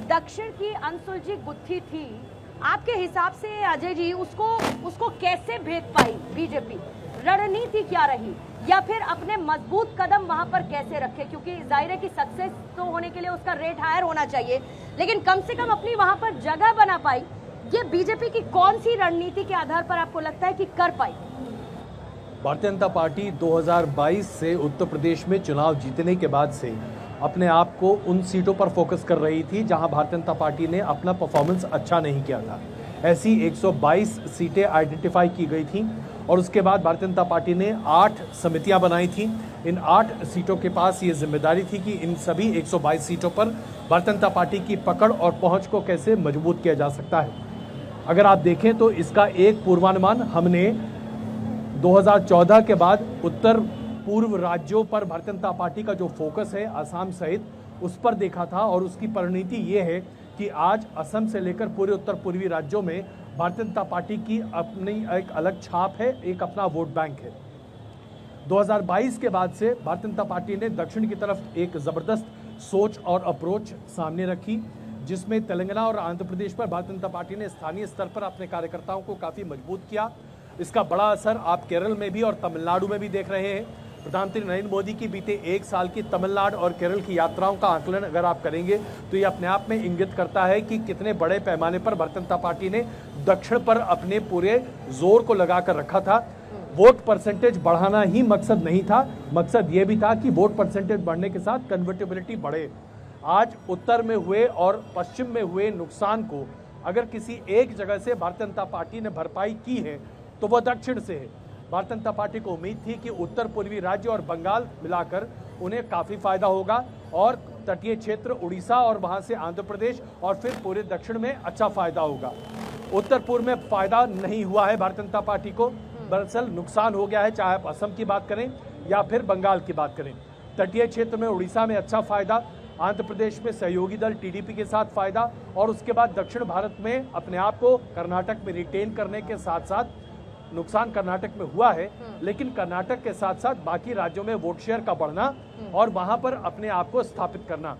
दक्षिण की अनसुलझी गुत्थी थी, आपके हिसाब से अजय जी उसको कैसे भेद पाई बीजेपी? रणनीति क्या रही, या फिर अपने मजबूत कदम वहां पर कैसे रखे? क्योंकि जाहिर है कि सक्सेस तो होने के लिए उसका रेट हायर होना चाहिए, लेकिन कम से कम अपनी वहां पर जगह बना पाई। ये बीजेपी की कौन सी रणनीति के आधार पर आपको लगता है कि कर पाई? भारतीय जनता पार्टी 2022 से उत्तर प्रदेश में चुनाव जीतने के बाद से अपने आप को उन सीटों पर फोकस कर रही थी जहां भारतीय जनता पार्टी ने अपना परफॉर्मेंस अच्छा नहीं किया था। ऐसी 122 सीटें आइडेंटिफाई की गई थी और उसके बाद भारतीय जनता पार्टी ने 8 समितियां बनाई थी। इन 8 सीटों के पास ये जिम्मेदारी थी कि इन सभी 122 सीटों पर भारतीय जनता पार्टी की पकड़ और पहुंच को कैसे मजबूत किया जा सकता है। अगर आप देखें तो इसका एक पूर्वानुमान हमने 2014 के बाद उत्तर पूर्व राज्यों पर भारतीय जनता पार्टी का जो फोकस है असम सहित उस पर देखा था, और उसकी परिणति ये है कि आज असम से लेकर पूरे उत्तर पूर्वी राज्यों में भारतीय जनता पार्टी की अपनी एक अलग छाप है, एक अपना वोट बैंक है। 2022 के बाद से भारतीय जनता पार्टी ने दक्षिण की तरफ एक जबरदस्त सोच और अप्रोच सामने रखी, जिसमें तेलंगाना और आंध्र प्रदेश पर भारतीय जनता पार्टी ने स्थानीय स्तर पर अपने कार्यकर्ताओं को काफी मजबूत किया। इसका बड़ा असर आप केरल में भी और तमिलनाडु में भी देख रहे हैं। प्रधानमंत्री नरेंद्र मोदी की बीते 1 साल की तमिलनाडु और केरल की यात्राओं का आकलन अगर आप करेंगे तो ये अपने आप में इंगित करता है कि कितने बड़े पैमाने पर भारतीय जनता पार्टी ने दक्षिण पर अपने पूरे जोर को लगाकर रखा था। वोट परसेंटेज बढ़ाना ही मकसद नहीं था, मकसद ये भी था कि वोट परसेंटेज बढ़ने के साथ कन्वर्टेबिलिटी बढ़े। आज उत्तर में हुए और पश्चिम में हुए नुकसान को अगर किसी एक जगह से भारतीय जनता पार्टी ने भरपाई की है तो वह दक्षिण से है। भारतीय जनता पार्टी को उम्मीद थी कि उत्तर पूर्वी राज्य और बंगाल मिलाकर उन्हें काफी फायदा होगा और तटीय क्षेत्र उड़ीसा और वहां से आंध्र प्रदेश और फिर पूरे दक्षिण में अच्छा फायदा होगा। उत्तर पूर्व में फायदा नहीं हुआ है भारतीय जनता पार्टी को, दरअसल नुकसान हो गया है, चाहे आप असम की बात करें या फिर बंगाल की बात करें। तटीय क्षेत्र में उड़ीसा में अच्छा फायदा, आंध्र प्रदेश में सहयोगी दल टीडीपी के साथ फायदा, और उसके बाद दक्षिण भारत में अपने आप को कर्नाटक में रिटेन करने के साथ साथ नुकसान कर्नाटक में हुआ है, लेकिन कर्नाटक के साथ साथ बाकी राज्यों में वोट शेयर का बढ़ना और वहां पर अपने आप को स्थापित करना,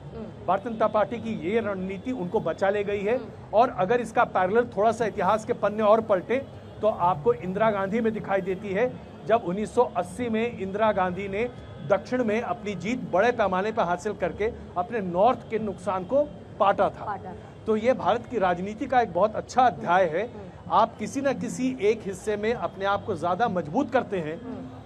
भारतीय जनता पार्टी की ये रणनीति उनको बचा ले गई है। और अगर इसका पैरेलल थोड़ा सा इतिहास के पन्ने और पलटे तो आपको इंदिरा गांधी में दिखाई देती है, जब 1980 में इंदिरा गांधी ने दक्षिण में अपनी जीत बड़े पैमाने पर हासिल करके अपने नॉर्थ के नुकसान को पाटा था। तो ये भारत की राजनीति का एक बहुत अच्छा अध्याय है। आप किसी न किसी एक हिस्से में अपने आप को ज्यादा मजबूत करते हैं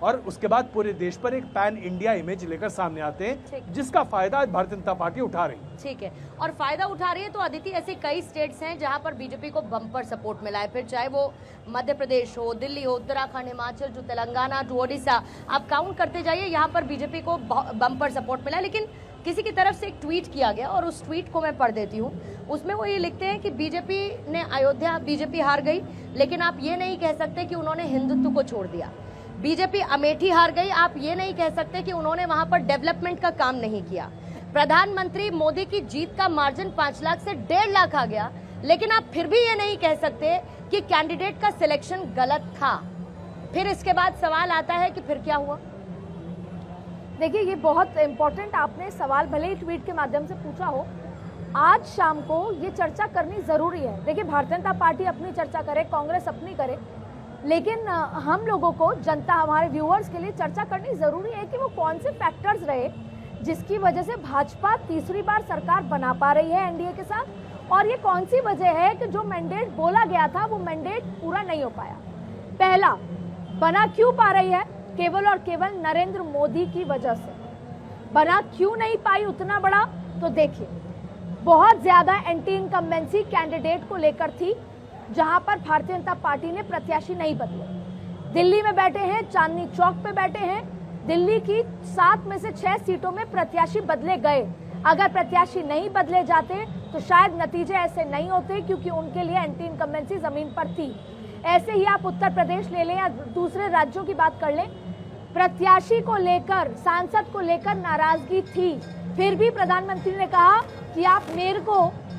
और उसके बाद पूरे देश पर एक पैन इंडिया इमेज लेकर सामने आते हैं, जिसका फायदा आज भारतीय जनता पार्टी उठा रही है। ठीक है, और फायदा उठा रही है तो अदिति ऐसे कई स्टेट्स हैं जहां पर बीजेपी को बम्पर सपोर्ट मिला है, फिर चाहे वो मध्य प्रदेश हो, दिल्ली हो, उत्तराखंड, हिमाचल, जो तेलंगाना टू ओडिशा, आप काउंट करते जाइए, यहाँ पर बीजेपी को बम्पर सपोर्ट मिला है। लेकिन किसी की तरफ से एक ट्वीट किया गया और उस ट्वीट को मैं पढ़ देती हूँ। उसमें वो ये लिखते हैं कि बीजेपी ने अयोध्या, बीजेपी हार गई, लेकिन आप ये नहीं कह सकते कि उन्होंने हिंदुत्व को छोड़ दिया। बीजेपी अमेठी हार गई, आप ये नहीं कह सकते कि उन्होंने वहां पर डेवलपमेंट का काम नहीं किया। प्रधानमंत्री मोदी की जीत का मार्जिन 5 लाख से 1.5 लाख आ गया, लेकिन आप फिर भी ये नहीं कह सकते कि कैंडिडेट का सिलेक्शन गलत था। फिर इसके बाद सवाल आता है कि फिर क्या हुआ? देखिए, ये बहुत इंपॉर्टेंट आपने सवाल भले ही ट्वीट के माध्यम से पूछा हो, आज शाम को ये चर्चा करनी जरूरी है। देखिए, भारतीय जनता पार्टी अपनी चर्चा करे, कांग्रेस अपनी करे, लेकिन हम लोगों को, जनता, हमारे व्यूअर्स के लिए चर्चा करनी जरूरी है कि वो कौन से फैक्टर्स रहे जिसकी वजह से भाजपा तीसरी बार सरकार बना पा रही है एनडीए के साथ, और ये कौन सी वजह है कि जो मैंडेट बोला गया था वो मैंडेट पूरा नहीं हो पाया। पहला, बना क्यों पा रही है? केवल और केवल नरेंद्र मोदी की वजह से। बना क्यों नहीं पाई उतना बड़ा? तो देखिए, बहुत ज्यादा एंटी इनकम्बेंसी कैंडिडेट को लेकर थी, जहां पर भारतीय जनता पार्टी ने प्रत्याशी नहीं बदले। दिल्ली में बैठे हैं, चांदनी चौक पे बैठे हैं, दिल्ली की 7 में से 6 सीटों में प्रत्याशी बदले गए। अगर प्रत्याशी नहीं बदले जाते तो शायद नतीजे ऐसे नहीं होते, क्योंकि उनके लिए एंटी इनकम्बेंसी जमीन पर थी। ऐसे ही आप उत्तर प्रदेश ले लें या दूसरे राज्यों की बात कर लें, प्रत्याशी को लेकर, सांसद को लेकर नाराजगी थी, फिर भी प्रधानमंत्री ने कहा कि आप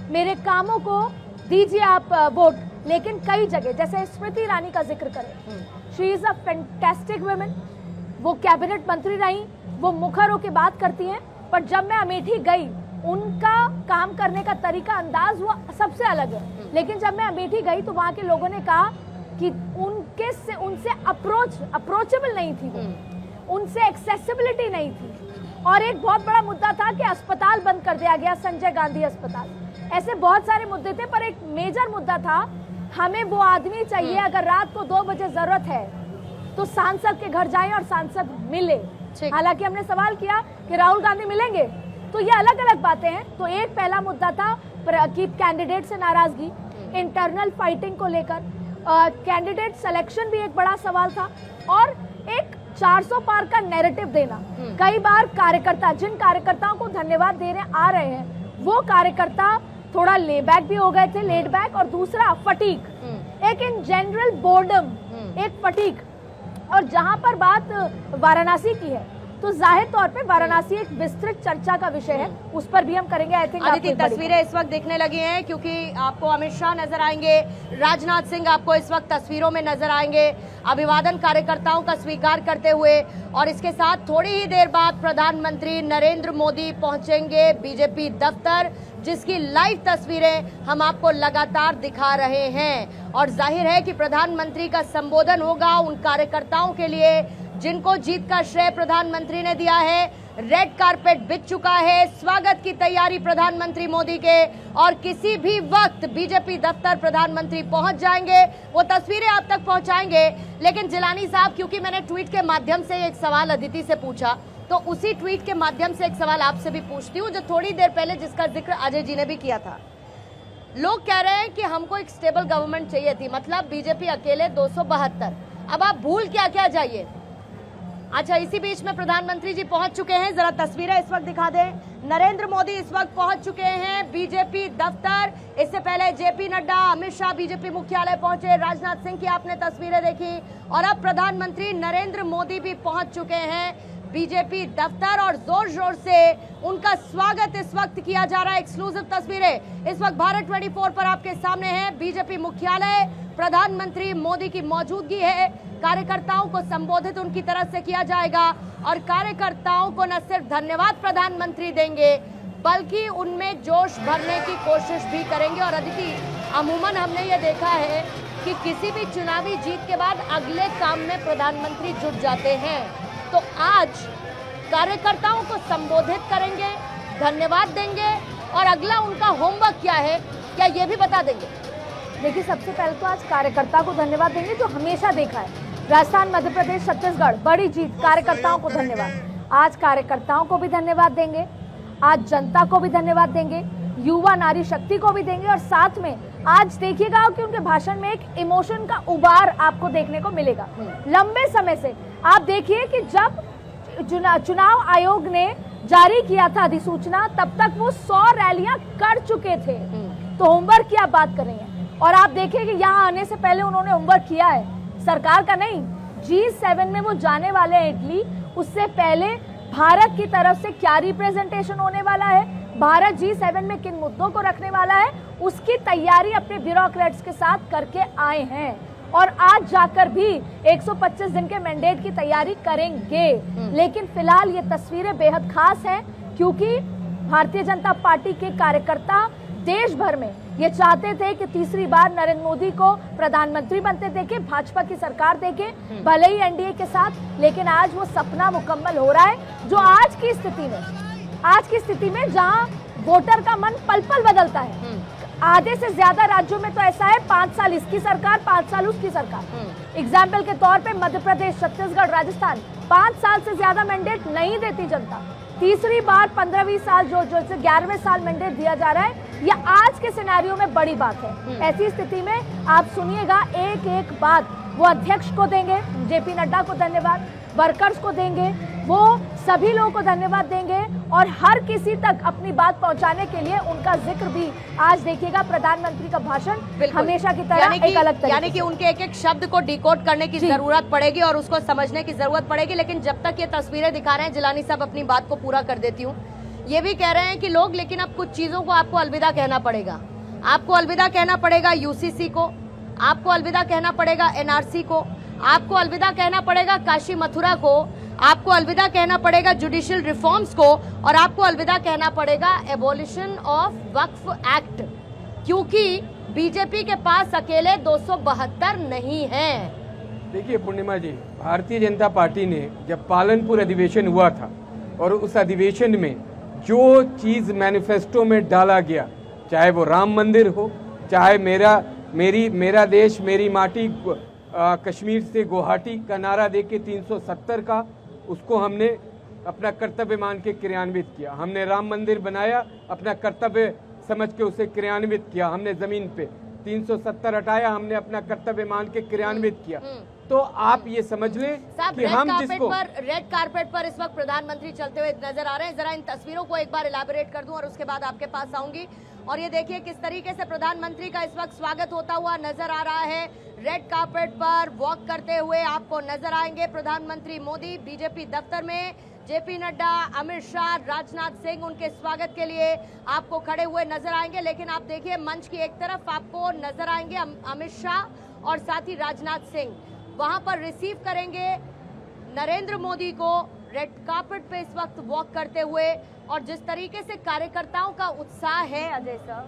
मेरे कामों को दीजिए आप वोट। लेकिन कई जगह, जैसे स्मृति ईरानी का जिक्र करें, she is a fantastic women, वो कैबिनेट मंत्री रही, वो मुखर होकर बात करती हैं, पर जब मैं अमेठी गई उनका काम करने का तरीका, अंदाज वो सबसे अलग है। लेकिन जब मैं अमेठी गई तो वहाँ के लोगों ने कहा कि उनसे अप्रोचेबल नहीं थी वो, उनसे एक्सेसिबिलिटी नहीं थी। और एक बहुत बड़ा मुद्दा था कि अस्पताल बंद कर दिया गया, संजय गांधी अस्पताल। ऐसे बहुत सारे मुद्दे थे, पर एक मेजर मुद्दा था, हमें वो आदमी चाहिए अगर रात को 2 बजे जरूरत है तो सांसद के घर जाएं और सांसद मिले। हालांकि हमने सवाल किया कि राहुल गांधी मिलेंगे, तो ये अलग अलग बातें हैं। तो एक पहला मुद्दा था कि कैंडिडेट से नाराजगी, इंटरनल फाइटिंग को लेकर, कैंडिडेट सिलेक्शन भी एक बड़ा सवाल था, और एक 400 पार का नैरेटिव देना। कई बार कार्यकर्ता, जिन कार्यकर्ताओं को धन्यवाद देने आ रहे हैं, वो कार्यकर्ता थोड़ा लेबैक भी हो गए थे, लेड बैक, और दूसरा फटीक, एक इन जनरल बोर्डम, एक फटीक। और जहां पर बात वाराणसी की है, तो जाहिर तौर पे वाराणसी एक विस्तृत चर्चा का विषय है, उस पर भी हम करेंगे। आई थिंक अदिति, तस्वीरें इस वक्त देखने लगी हैं क्योंकि आपको अमित शाह नजर आएंगे, राजनाथ सिंह आपको इस वक्त तस्वीरों में नजर आएंगे अभिवादन कार्यकर्ताओं का स्वीकार करते हुए। और इसके साथ थोड़ी ही देर बाद प्रधानमंत्री नरेंद्र मोदी पहुंचेंगे बीजेपी दफ्तर, जिसकी लाइव तस्वीरें हम आपको लगातार दिखा रहे हैं। और जाहिर है कि प्रधानमंत्री का संबोधन होगा उन कार्यकर्ताओं के लिए जिनको जीत का श्रेय प्रधानमंत्री ने दिया है। रेड कारपेट बिछ चुका है, स्वागत की तैयारी प्रधानमंत्री मोदी के, और किसी भी वक्त बीजेपी दफ्तर प्रधानमंत्री पहुंच जाएंगे, वो तस्वीरें आप तक पहुंचाएंगे। लेकिन जिलानी साहब, क्योंकि मैंने ट्वीट के माध्यम से एक सवाल अदिति से पूछा, तो उसी ट्वीट के माध्यम से एक सवाल आपसे भी पूछती हूँ, जो थोड़ी देर पहले जिसका जिक्र अजय जी ने भी किया था। लोग कह रहे हैं कि हमको एक स्टेबल गवर्नमेंट चाहिए थी, मतलब बीजेपी अकेले 272। अब आप भूल क्या जाइए। अच्छा, इसी बीच में प्रधानमंत्री जी पहुंच चुके हैं, जरा तस्वीरें इस वक्त दिखा दें। नरेंद्र मोदी इस वक्त पहुंच चुके हैं बीजेपी दफ्तर। इससे पहले जेपी नड्डा, अमित शाह बीजेपी मुख्यालय पहुंचे, राजनाथ सिंह की आपने तस्वीरें देखी, और अब प्रधानमंत्री नरेंद्र मोदी भी पहुंच चुके हैं बीजेपी दफ्तर, और जोर जोर से उनका स्वागत इस वक्त किया जा रहा है। एक्सक्लूसिव तस्वीरें इस वक्त भारत 24 पर आपके सामने हैं। बीजेपी मुख्यालय, प्रधानमंत्री मोदी की मौजूदगी है, कार्यकर्ताओं को संबोधित उनकी तरफ से किया जाएगा, और कार्यकर्ताओं को न सिर्फ धन्यवाद प्रधानमंत्री देंगे बल्कि उनमें जोश भरने की कोशिश भी करेंगे। और अदिति, अमूमन हमने ये देखा है कि किसी भी चुनावी जीत के बाद अगले काम में प्रधानमंत्री जुट जाते हैं, तो आज कार्यकर्ताओं को संबोधित करेंगे, धन्यवाद देंगे, और अगला उनका होमवर्क क्या है, क्या ये भी बता देंगे? देखिए, सबसे पहले तो आज कार्यकर्ता को धन्यवाद देंगे, जो हमेशा देखा है, राजस्थान, मध्य प्रदेश, छत्तीसगढ़, बड़ी जीत, कार्यकर्ताओं को धन्यवाद। आज कार्यकर्ताओं को भी धन्यवाद देंगे, आज जनता को भी धन्यवाद देंगे, युवा नारी शक्ति को भी देंगे, और साथ में आज देखिएगा कि उनके भाषण में एक इमोशन का उबार आपको देखने को मिलेगा। लंबे समय से आप देखिए कि जब चुनाव आयोग ने जारी किया था अधिसूचना, तब तक वो 100 रैलियां कर चुके थे। तो होमवर्क की आप बात कर रही हैं, और आप देखिए कि यहाँ आने से पहले उन्होंने होमवर्क किया है, सरकार का नहीं, G7 में वो जाने वाले हैं इटली, उससे पहले भारत की तरफ से क्या रिप्रेजेंटेशन होने वाला है, भारत G7 में किन मुद्दों को रखने वाला है, उसकी तैयारी अपने ब्यूरोक्रेट्स के साथ करके आए हैं, और आज जाकर भी 125 दिन के मैंडेट की तैयारी करेंगे। लेकिन फिलहाल ये तस्वीरें बेहद खास हैं, क्योंकि भारतीय जनता पार्टी के कार्यकर्ता देश भर में ये चाहते थे कि तीसरी बार नरेंद्र मोदी को प्रधानमंत्री बनते देखे, भाजपा की सरकार देखे, भले ही एनडीए के साथ, लेकिन आज वो सपना मुकम्मल हो रहा है, जो आज की स्थिति में जहां वोटर का मन पल पल बदलता है। आधे से ज्यादा राज्यों में तो ऐसा है, 5 साल इसकी सरकार, 5 साल उसकी सरकार। एग्जाम्पल के तौर पे मध्य प्रदेश, छत्तीसगढ़, राजस्थान 5 साल से ज्यादा मैंडेट नहीं देती जनता। तीसरी बार 15-20 साल जो 11वें साल मैंडेट दिया जा रहा है, यह आज के सिनेरियो में बड़ी बात है। ऐसी स्थिति में आप सुनिएगा, एक एक बात वो अध्यक्ष को देंगे, जेपी नड्डा को धन्यवाद, वर्कर्स को देंगे, वो सभी लोगों को धन्यवाद देंगे, और हर किसी तक अपनी बात पहुंचाने के लिए उनका जिक्र भी आज देखिएगा। प्रधानमंत्री का भाषण हमेशा की तरह एक अलग तरीके, यानी कि उनके एक एक शब्द को डिकोड करने की जरूरत पड़ेगी और उसको समझने की जरूरत पड़ेगी। लेकिन जब तक ये तस्वीरें दिखा रहे हैं, जिलानी साहब, अपनी बात को पूरा कर देती हूँ। ये भी कह रहे हैं कि लोग, लेकिन अब कुछ चीजों को आपको अलविदा कहना पड़ेगा। आपको अलविदा कहना पड़ेगा यूसीसी को, आपको अलविदा कहना पड़ेगा एनआरसी को, आपको अलविदा कहना पड़ेगा काशी मथुरा को, आपको अलविदा कहना पड़ेगा जुडिशियल रिफॉर्म्स को और आपको अलविदा कहना पड़ेगा एबॉलिशन ऑफ वक्फ एक्ट, क्योंकि बीजेपी के पास अकेले 272 नहीं है। देखिए पूर्णिमा जी, भारतीय जनता पार्टी ने जब पालनपुर अधिवेशन हुआ था और उस अधिवेशन में जो चीज मैनिफेस्टो में डाला गया, चाहे वो राम मंदिर हो, चाहे मेरा देश मेरी माटी, कश्मीर से गुवाहाटी का नारा देके 370 का, उसको हमने अपना कर्तव्य मान के क्रियान्वित किया। हमने राम मंदिर बनाया, अपना कर्तव्य समझ के उसे क्रियान्वित किया। हमने जमीन पे 370 हटाया, हमने अपना कर्तव्य मान के क्रियान्वित किया। तो आप ये समझ लें कि हम जिसको रेड कारपेट पर इस वक्त प्रधानमंत्री चलते हुए नजर आ रहे हैं। जरा इन तस्वीरों को एक बार इलाबोरेट कर दूं और उसके बाद आपके पास आऊंगी। और ये देखिए किस तरीके से प्रधानमंत्री का इस वक्त स्वागत होता हुआ नजर आ रहा है। रेड कार्पेट पर वॉक करते हुए आपको नजर आएंगे प्रधानमंत्री मोदी। बीजेपी दफ्तर में जेपी नड्डा, अमित शाह, राजनाथ सिंह उनके स्वागत के लिए आपको खड़े हुए नजर आएंगे। लेकिन आप देखिए मंच की एक तरफ आपको नजर आएंगे अमित शाह और साथ ही राजनाथ सिंह, वहां पर रिसीव करेंगे नरेंद्र मोदी को रेड कार्पेट पे इस वक्त वॉक करते हुए। और जिस तरीके से कार्यकर्ताओं का उत्साह है अजय सर,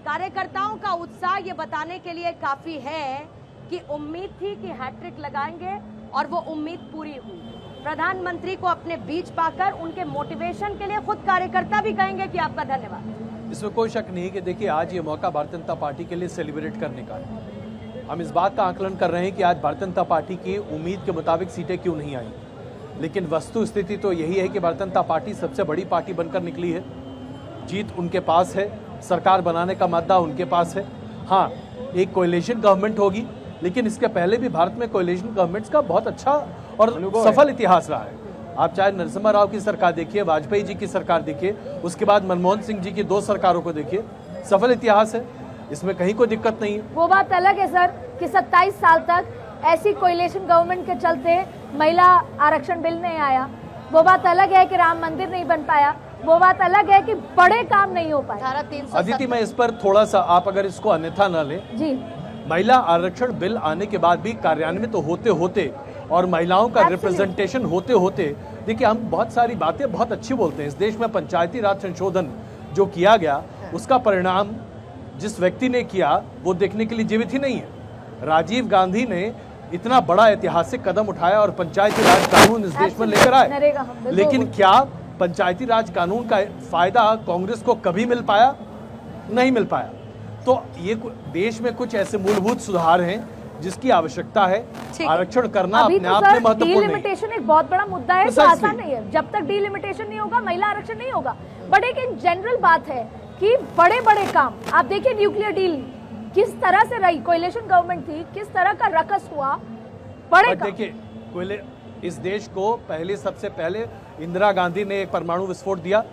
कार्यकर्ताओं का उत्साह ये बताने के लिए काफी है कि उम्मीद थी कि हैट्रिक लगाएंगे और वो उम्मीद पूरी हुई। प्रधानमंत्री को अपने बीच पाकर उनके मोटिवेशन के लिए खुद कार्यकर्ता भी कहेंगे कि आपका धन्यवाद। इसमें कोई शक नहीं कि देखिए आज ये मौका भारतीय जनता पार्टी के लिए सेलिब्रेट करने का है। हम इस बात का आकलन कर रहे हैं कि आज भारतीय जनता पार्टी की उम्मीद के मुताबिक सीटें क्यों नहीं आई, लेकिन वस्तु स्थिति तो यही है कि भारतीय जनता पार्टी सबसे बड़ी पार्टी बनकर निकली है। जीत उनके पास है, सरकार बनाने का मुद्दा उनके पास है। हाँ, एक कोएलिशन गवर्नमेंट होगी, लेकिन इसके पहले भी भारत में कोएलिशन गवर्नमेंट्स का बहुत अच्छा और सफल इतिहास रहा है। आप चाहे नरसिम्हा राव की सरकार देखिए, वाजपेयी जी की सरकार देखिए, उसके बाद मनमोहन सिंह जी की 2 सरकारों को देखिए, सफल इतिहास है, इसमें कहीं कोई दिक्कत नहीं है। वो बात अलग है सर कि 27 साल तक ऐसी कोएलिशन गवर्नमेंट के चलते महिला आरक्षण बिल नहीं आया। वो बात अलग है कि राम मंदिर नहीं बन पाया। वो बात अलग है कि बड़े काम नहीं हो पाए। अदिति, मैं इस पर थोड़ा सा, आप अगर इसको अन्यथा न ले जी, महिला आरक्षण बिल आने के बाद भी कार्यान्वित तो होते होते और महिलाओं का रिप्रेजेंटेशन होते होते, देखिए हम बहुत सारी बातें बहुत अच्छी बोलते हैं। इस देश में पंचायती राज संशोधन जो किया गया, उसका परिणाम जिस व्यक्ति ने किया वो देखने के लिए जीवित ही नहीं है। राजीव गांधी ने इतना बड़ा ऐतिहासिक कदम उठाया और पंचायती राज कानून इस देश में लेकर आए, लेकिन क्या पंचायती राज कानून का फायदा कांग्रेस को कभी मिल पाया? नहीं मिल पाया। तो ये देश में कुछ ऐसे मूलभूत सुधार हैं जिसकी आवश्यकता है। आरक्षण करना अपने आप में महत्वपूर्ण है। डिलिमिटेशन एक बहुत बड़ा मुद्दा है, तो आसान नहीं है। जब तक डिलिमिटेशन नहीं होगा महिला आरक्षण नहीं होगा। बट एक इन जनरल बात है कि बड़े बड़े काम, आप देखिए न्यूक्लियर डील किस तरह से रही, कोएलिशन गवर्नमेंट थी, किस तरह का रकस हुआ, बड़े काम। देखिए इस देश को सबसे पहले इंदिरा गांधी ने एक परमाणु विस्फोट दिया,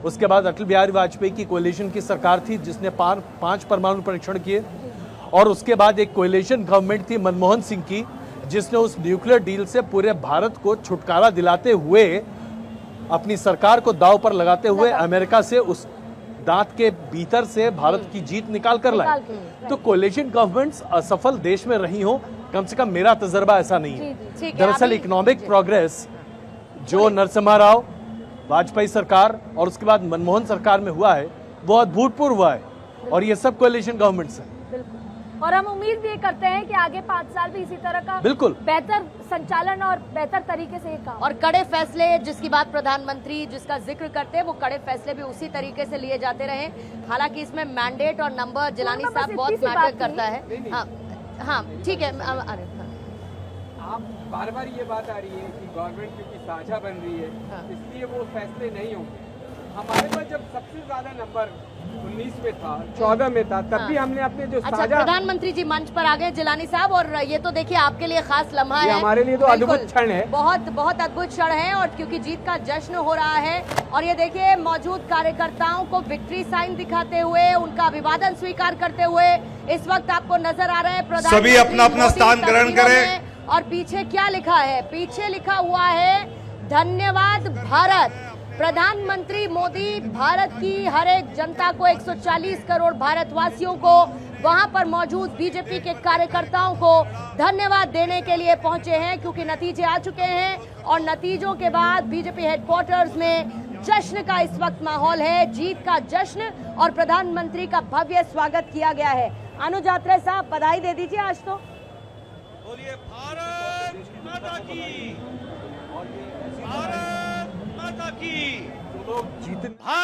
उसके बाद अटल बिहारी वाजपेयी की कोएलिशन की सरकार थी जिसने 5 परमाणु परीक्षण किए, और उसके बाद एक कोएलिशन गवर्नमेंट थी मनमोहन सिंह की जिसने उस न्यूक्लियर डील से पूरे भारत को छुटकारा दिलाते हुए, अपनी सरकार को दांव पर लगाते हुए अमेरिका से उस दांत के भीतर से भारत की जीत निकाल कर लाए। तो कोएलिशन गवर्नमेंट्स असफल देश में रही हो, कम से कम मेरा तजर्बा ऐसा नहीं है। दरअसल इकोनॉमिक प्रोग्रेस जो नरसिम्हा राव, वाजपेयी सरकार और उसके बाद मनमोहन सरकार में हुआ है वो अभूतपूर्व हुआ है, और ये सब कोएलिशन गवर्नमेंट्स हैं। और हम उम्मीद भी करते हैं कि आगे 5 साल भी इसी तरह का बिल्कुल बेहतर संचालन और बेहतर तरीके से काम और कड़े फैसले, जिसकी बात प्रधानमंत्री जिसका जिक्र करते हैं, वो कड़े फैसले भी उसी तरीके से लिए जाते रहे। हालांकि इसमें मैंडेट और नंबर जिलानी साहब बहुत मैटर करता है। हाँ ठीक है। अरे आप बार बार ये बात आ रही है कि गवर्नमेंट क्योंकि साझा बन रही है, इसलिए वो फैसले नहीं होंगे। हमारे पास जब सबसे ज्यादा नंबर 19 में था, 14 में था, तब भी हमने अपने जो साझा। प्रधानमंत्री जी मंच पर आ गए जिलानी साहब, और ये तो देखिए आपके लिए खास लम्हा है, हमारे लिए तो अद्भुत क्षण है, बहुत बहुत अद्भुत क्षण है, और क्योंकि जीत का जश्न हो रहा है। और ये देखिए मौजूद कार्यकर्ताओं को विक्ट्री साइन दिखाते हुए, उनका अभिवादन स्वीकार करते हुए इस वक्त आपको नजर आ रहे हैं प्रधानमंत्री। सभी अपना अपना स्थान ग्रहण करें। और पीछे क्या लिखा है? पीछे लिखा हुआ है धन्यवाद भारत। प्रधानमंत्री मोदी भारत की हर एक जनता को 140 करोड़ भारतवासियों को वहां पर मौजूद बीजेपी के कार्यकर्ताओं को धन्यवाद देने के लिए पहुंचे हैं, क्योंकि नतीजे आ चुके हैं और नतीजों के बाद बीजेपी हेडक्वार्टर्स में जश्न का इस वक्त माहौल है, जीत का जश्न और प्रधानमंत्री का भव्य स्वागत किया गया है। अनुज यात्रा साहब, बधाई दे दीजिए आज तो। बोलिए भारत माता की, भारत माता की।